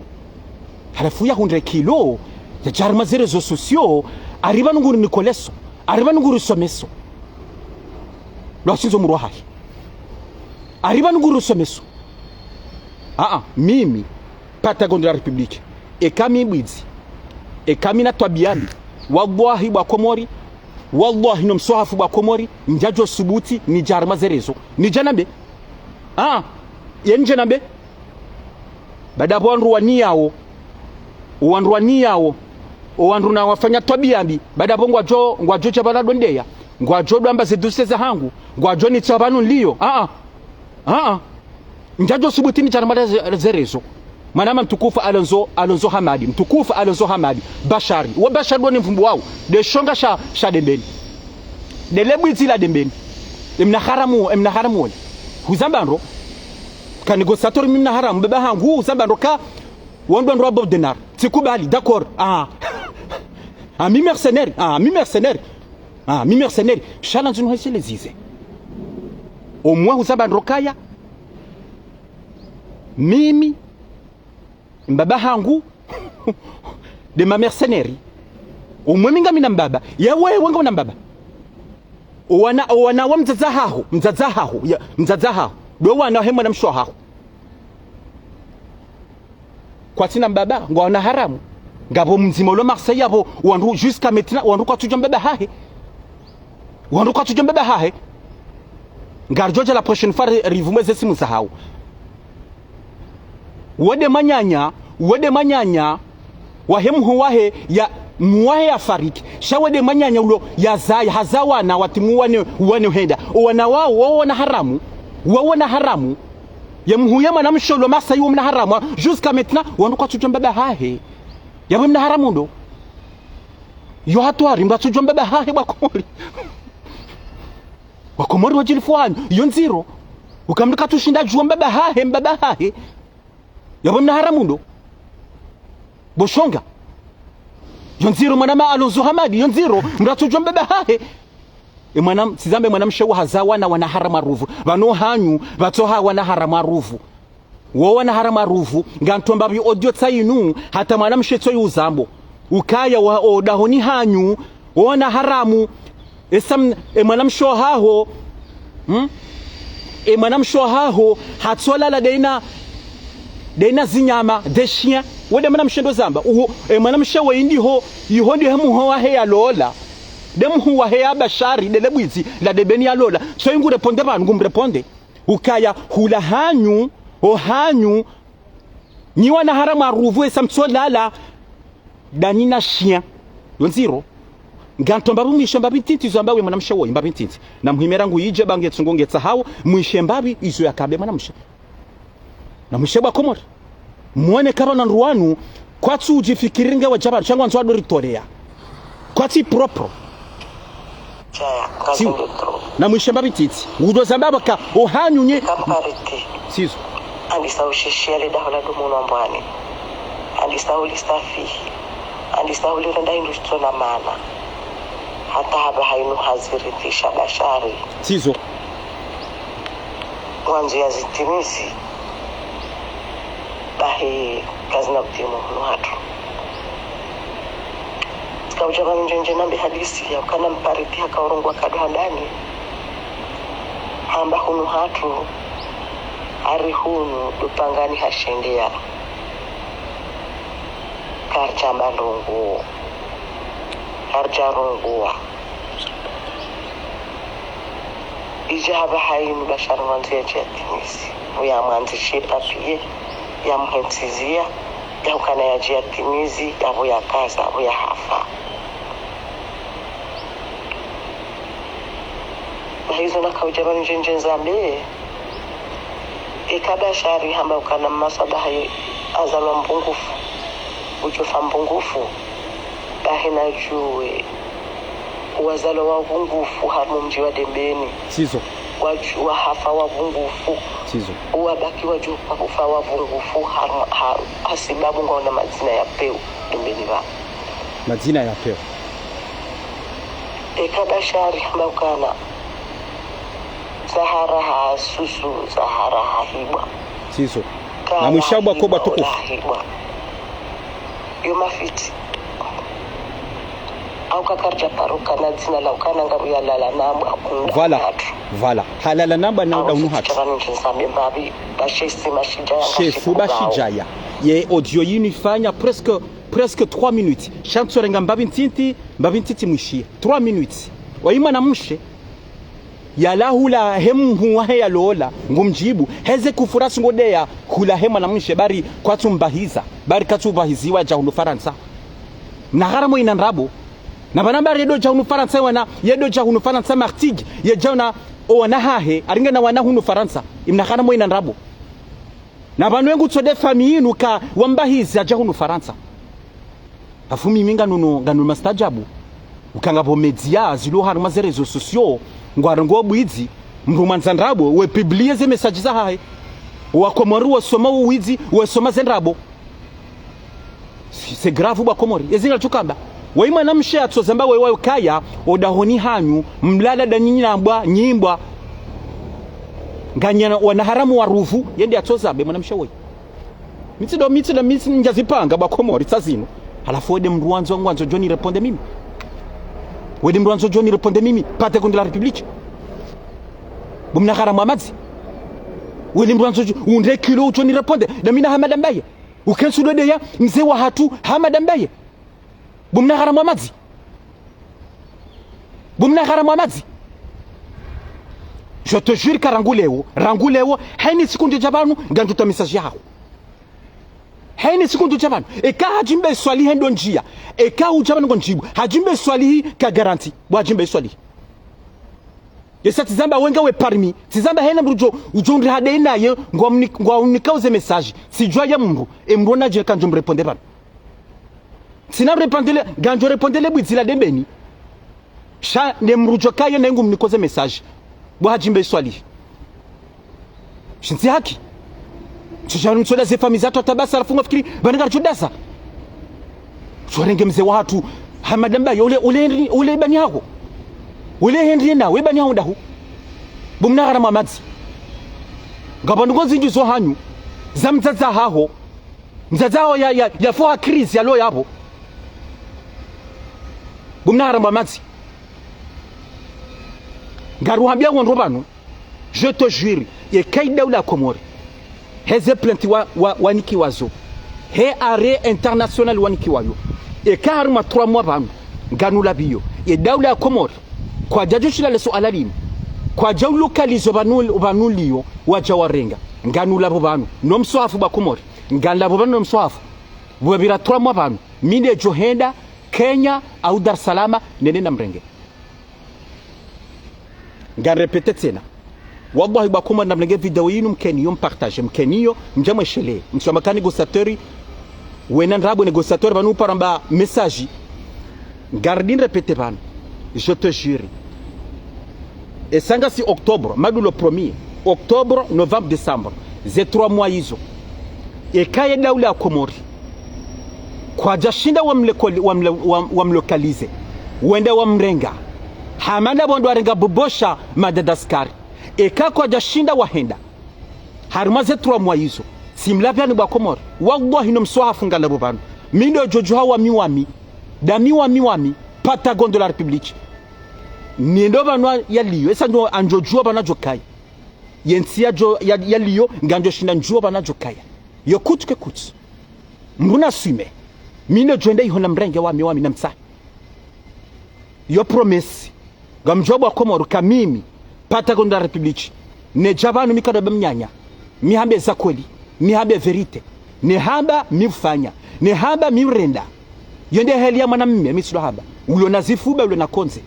halafu ya 100 kilo ya jarma ze réseaux sociaux arriba nguru nikoleso arriba nguru someso lo sinzo murwa hahi arriba nguru someso mimi Patagon de la République e kami bwizi e kami na twabiani wallahi bwa Komori wallahi no msohafu bwa Komori njajo subuti ni jarma zerezo ni janambe yenje nambe bada bwandu waniao wandu na wafanya twabiambi bada bongo ngwajo cha balado ndeya ngwajo dwamba zeduse za hangu ngwajo ni tsabanu liyo njajo subuti ni jarma zerezo manama mtukufu Alonzo Hamadi mtukufu Alonzo Hamadi Bashari wa Bashari woni mvumbu wao de shonga sha dembeni de lebwizi la dembeni emna haramu woni huzambandro ka négociateur mimna haramu baba hangu huzambandro ka wondo ndo Bob Denar tikubali d'accord mi mercenaire challenge no hese lezize au moins huzambandro kaya mimi mbaba hangu de ma mercenaire umweminga mina mbaba yewe wenga na mbaba wana wa mzazahaho do wana hemwa na mshohaho kwa tina mbaba ngwana haramu ngabo mzima lo Marseille abo wandu jusqu'à maintenant wandu kwa tujombe hahe ngarjoja la prochaine fois rivumeze simu sahau wode manyanya wahemhu wahe ya muwahe ya fariki shawede manyanya ulo ya zaya hazawa na watimuwane henda wana wao wana haramu ya mhuyama na msholo masa yu mna haramu jusqu'à maintenant wandu kwa tujombe hahe ya mna haramu ndo yo hatwari mba tujombe hahe Wakomori wajilifuani yo nziro ukamrika tushinda jombe hahe yabona haramu ndo boshonga yonziro mwanama Alonzo Hamadi yonziro mratujwa mbeba hahe mwanam sizambe mwanamshewa hazawa na wana harama ruvu bano hanyu batoha wana harama ruvu wo wana harama ruvu ngantomba bi audio tsayinu hata mwanamshetso yuzambo ukaya wa odahoni hanyu wana haramu esam mwanamsho haho mwanamsho haho hatsola la deina zinyama de chien wode mana mshendo zamba mana mshewa indiho yihondi hemu ho he ya lola demu wa he ya Bashari de lebwizi la de beni ya lola so ingure ponde ba ngumre ponde ukaya hula hanyu ni wana harama ruvu esa mtsolala danina chien yonziro ngantomba mwishe mbabi ntiti zo ambawe mwanamshe wo mbabi ntiti na muhimera ngo yije bange tsungonge tsahawo mwishe mbabi izo yakabe mwanamshe na mwishe bwa komori muone kaba na ruwanu kwatsu ujifikiringe wa jabara changwa nzwa do ritorea kwatsi propro si na mwishe mbabi ntiti udo zambaba ka ohanyunye kampariti sizo andisa ushishele dahola do muno ambwani andisa ulistafi andisa ulirenda industro na mana hata haba hainu hazirithisha bashari sizo mwanzo ya zitimisi bahi kazi na kutimu hunu hatu tika ujama njenje nambi hadisi ya ukana mpariti haka urungwa kaduhandani hamba hunu hatu ari hunu dupangani hashendia karcha malungu karcha rungua ijaba hainu bashara mwanzo ya jiatimisi uya mwanzo shipa piye ya mhemsizia ya ukana ya jiatimizi ya vuya kaza vuya hafa na hizo na kaujaba njenje nzambe ikaba shari hamba ukana masabaha azalwa mpungufu uchofa mpungufu bahina juwe wazalo wa vungufu hamu mji wa dembeni sizo wa hafa wa vungufu sizo wabaki waju kwa kufa wa vungufu hasibabu ngaona mazina ya peu dembeni wa mazina ya peu ekabashari maukana Sahara ha susu Sahara ha hibwa sizo na mwishabwa koba tukufu yomafiti au kakarja paruka na zina la ukana ngabu ya lala namba akunda vala halala namba na udaunu hatu shefu bashijaya ye audio yinifanya presque 3 minutes chanso renga mbabi ntiti mwishia 3 minutes waima na mshe yala hula hemu wahe ya lola ngumjibu heze kufurasi ngodeya hula hema na mshe bari kwatu mbahiza bari katu mbahiziwa jaunu Faransa na garamo inanrabo na banamba redo jaunu Faransa wana yedo jaunu Faransa martig ye jauna wana hahe aringa na wana hunu Faransa imna garamo inanrabo na banu wengu tsode famille nuka wambahiza jaunu Faransa afumi minga nganu mastajabu ukanga bo media zilo haru mazerezo sociaux ngwarango bwizi mrumanza ndrabo we publier ze messages za hahe wakomoru wasoma uwizi wasoma zendrabo c'est grave ba komori ezinga tukamba waima na mshe atsozamba wewe kaya odahoni hanyu mlala danyinyi nambwa nyimbwa nganya wana haramu wa ruvu yende atsozabe mwana mshe wewe mitido njazipanga ba komori tsazino halafu wede mruanzo ngwanzo Johnny reponde mimi wede mruanzo Johnny reponde mimi pate kundi la republique bumna haramu amazi wede mruanzo unde kilo Johnny reponde na mina Hamada Mbaye ukensu dode ya mzee wa hatu Hamada Mbaye bumna haramu amazi je te jure ka rangulewo haini sikundu jabanu nganduta message yao haini sikundu jabanu eka hajimbe swali hendo njia eka ujabanu ngonjibu hajimbe swali ka garanti bwa hajimbe swali yesa tizamba wenga we parmi tizamba hena mrujo ujonri hade naye ngwa unikauze message sijwa ya mru emrona je kanjo mreponde bana sina repondele ganjo repondele bwizila dembeni sha ne mrujo kaye nengu mnikoze message bwa hajimbe swali shinzi haki tujanu tsoda ze famille zato tabasa alafunga fikiri bananga chudasa chorenge mzee watu Hamada Mbaye ule bani yako ule Henry na we bani honda hu bumna gara mamadzi ngabandu ngozinju zo hanyu zamzaza haho mzazao ya for crise ya lo yabo bumna gara mamadzi ngaruhambia ngondo bano je te jure ye kaida ula Komori heze plenty waniki wazo he are international waniki wayo e karma 3 mois bano nganula biyo ye daula Komori kwa jajushila leso alalini kwa jau lokalizo banuliyo wajawarenga nganula bo banu nomswafu ba Komori nganla bo banu nomswafu bwebira 3 mois banu mine johenda Kenya au Dar es Salaam nene na mrenge ngarepete tena wallahi bakuma na mrenge video yinu mkeniyo mpartage mkeniyo mjamwe shele msomaka negociateur wena ndrabo negociateur banu paramba message gardine répété ban je te jure et sanga si octobre madu le premier octobre novembre décembre ze 3 mois hizo e kaya daula ya Komori kwa jashinda wamlokalize wende wamrenga hamanda bondo arenga bobosha Madagaskar eka kwa jashinda wahenda harimaze 3 mois hizo simlapya ni Komori wallahi no mswaha funga labo banu mindo jojo hawa miwami da miwami Patagon de la République nindo banu yaliyo esa ndo anjojo bana jokai yensia jo yaliyo nganjo shinda njuo bana jokaya yo kutuke kutu mbuna swime mine joende ihona mrenge wami na msa yo promesse gamjobo akomoru kamimi Patagon de la République ne jabanu mikado bemnyanya mihambe za kweli mihambe verite ne hamba mifanya ne hamba mirenda yende heli ya mwanamume mislo hamba ulo nazifuba ulo nakonze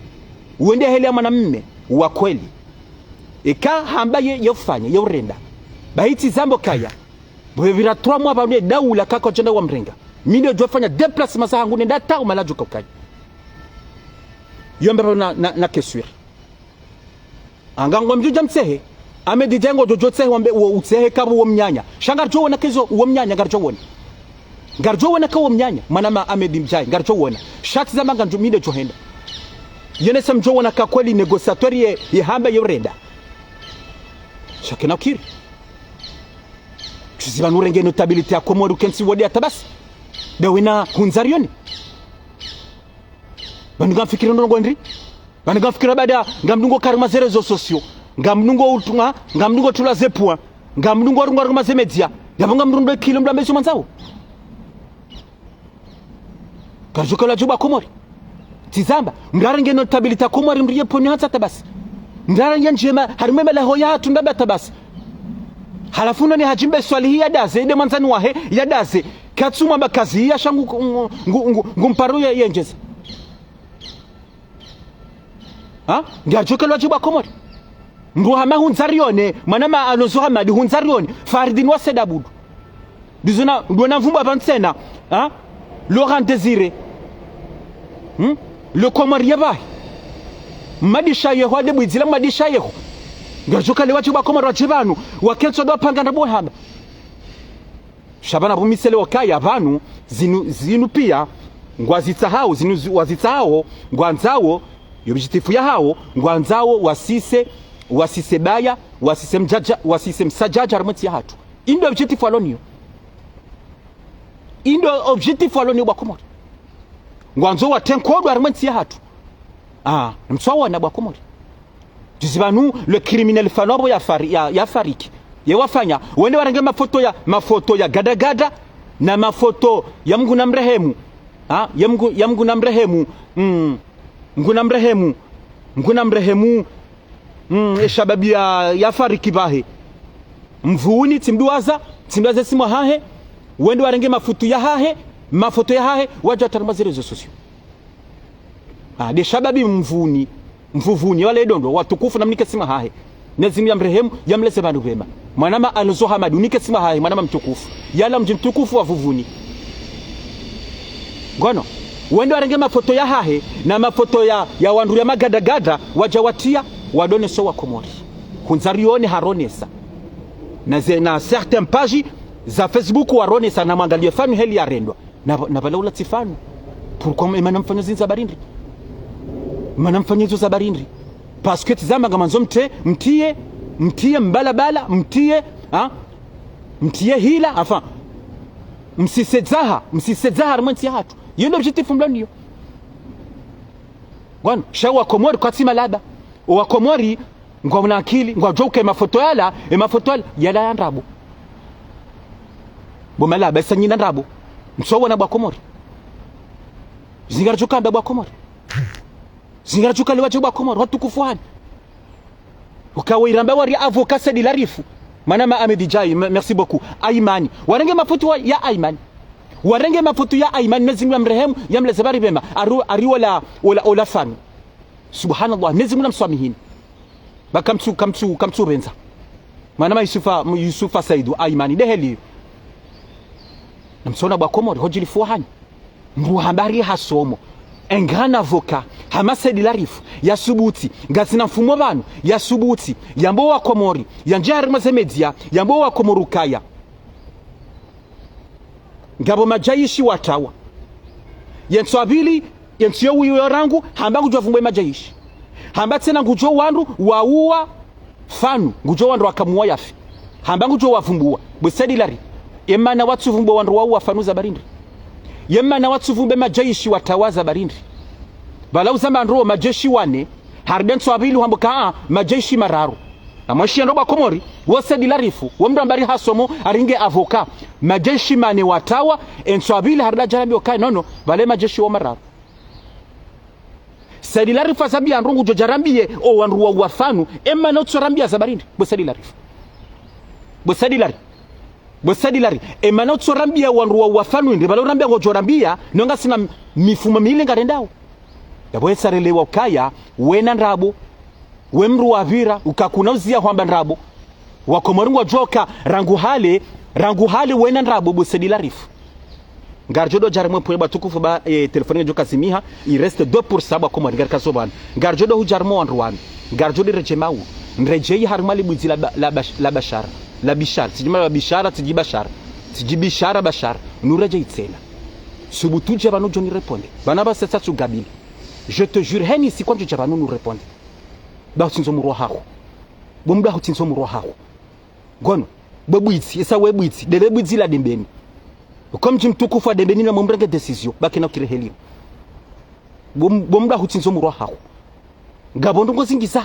uende heli ya mwanamume wa kweli eka hamba yofanya yorenda bahiti zambo kaya bwevira 3 mois ba daula kako jenda wa mrenga mimi jofanya déplacement sa hangu nenda ta umalajo kokaya yombe na keswir angango mjuja msehe amedi jengo jojo tsehe wambe utsehe kabu wo mnyanya shangar jo wona kezo wo mnyanya garjo wona garjo wona ka wo mnyanya manama amedi mjai garjo wona shati zamba nganjo mide jo henda yene sam jo wona ka kweli negociateur ye hamba yorenda shakena kiri tuziba nurenge notability ya Komori kensi wodi atabasi dawina hunzarioni banduga fikira ndo ngondri banduga fikira bada ngamdungo karma zerezo sosio ngamdungo utunga ngamdungo tula zepua ngamdungo runga runga zemedia yabanga mrundo kilo mdambe sio manzao kajuka la juba Komori tizamba mdarenge notability ya Komori mriye poni hata tabasi mdarenge njema harimeme la hoya tundaba tabasi halafuno ni hajimbe swali hii yadaze ide manzani wahe yadaze katsuma bakazi ya shangu ngumparu yenjeze ha ngajoke lwajibu Komori nduhama hunzarione manama alozo hamadi hunzarione faridin wasedabudu bizuna ndona vumba bansena ha Laurent Désiré le Komori yabahi madisha yeho adebwizila madisha yeho ngajoka lewachi Komori wachibanu waketso do panga ndabo haba shabana bumisele wakaya abantu zinu pia ngwazitsahao zinu wazitsahao ngwanzawo yobjitifu ya hao ngwanzawo wasise baya wasise mjaja wasise msajaja armati ya hatu indo objective alonio Komori ngwanzo wa tenkodo armati ya hatu mswawa na Komori tuzibanu le criminel fanobo ya fariki yewafanya wende warange mafoto ya gadagada na mafoto ya Mungu na mrehemu ya Mungu na mrehemu Mungu na mrehemu shababi ya fariki bahe mvuuni timduaza simo hahe wende warange mafoto ya hahe waja tarmazirezo sosio de shababi mvuvuni wale dondo watukufu na mnike sima hahe nezimi ya mrehemu ya mlese bandu bema manama alozo hamadu nike sima hahe manama mtukufu yala mtukufu wa vuvuni ngono wende warenge mafoto ya hahe na mafoto ya wandu ya magadagada wajawatia wadone so wa Komori kunzarione haronesa na certaines pages za Facebook waronesa na mangalie fanu heli ya rendwa na balaula tifanu pourquoi manamfanya zinza barindri manamfanya hizo za barindri parce que tizama ngamanzo mtie mbalabala mtie hila enfin msisedzaha armanti hatu yendo objectif mlaniyo gwan shawa Komori kwa tima laba wa Komori ngwa mna akili ngwa joke mafoto yala yala ya ndrabo bomala besa nyina ndrabo msowa na Komori zingarachuka nda Komori zingarachuka lewache Komori watukufuani ukawiramba wari avocat sedi larifu manama amedijai merci beaucoup Aimani warenge mafutu ya Aimani warenge mafutu ya Aiman Mwenyezi Mungu amrehemu yamleze bari bema ari wala fanu subhanallah Mwenyezi Mungu amswamihini bakamtu benza mwana Yusufa Saidu Aiman deheli namsona bwa Komori hojili fuhanyu mbu habari hasomo engana avoka hamasedi larifu ya subuti ngazina mfumo banu ya subuti yambo wa Komori yanjari mazemedia yambo wa Komorukaya ngabo majayishi watawa yenso abili yenso yowiyo rangu hamba ngujo vumbwe majayishi hamba tena ngujo wandu wauwa fanu ngujo wandu wakamuwa yafi hamba ngujo wavumbua bwesedi lari yemana watu vumbwe wandu wauwa fanu za barindi yemana watu vumbwe majayishi watawaza barindi balau zamba ndro majeshi wane hardenso abili hamboka majeshi mararu na mwashi ndoba Komori wose dilarifu wamdo mbari hasomo aringe avoka majeshi mane watawa enso abili harda jarabi okai nono bale majeshi wa mararu sadilarifu asabi androngu jojarambie o wanruwa wafanu emma notso rambia zabarindi bosadilari emma notso rambia wanruwa wafanu ndi balo rambia ngojorambia nonga sina mifumo mile ngarendao yabo esarelewa kaya wena ndabo wemru wavira ukakunauzia hwamba ndrabo wakomoringwa joka rangu hale wena ndrabo bosedilarifu ngarjodo jarmwe poeba tukufu ba telefoni joka simiha il reste 2% ba komori ngarka soban ngarjodo hu jarmo andruan ngarjodo rejemau nrejei harmali buzi la bashar la bishar tijima la bishara tijibashar tijibishara bashar nurejei tsela subutu jabanu joni répondre banaba setsa tsugabili je te jure heni si kwa jabanu nous répondre ba utsinzo murwa hako bomda utsinzo murwa hako gono babwitsi esa webwitsi dele bwitsi la dembeni comme jimtukufu wa dembeni na mombrenge decision bakena kireheli bomda utsinzo murwa hako ngabondo ngozingisa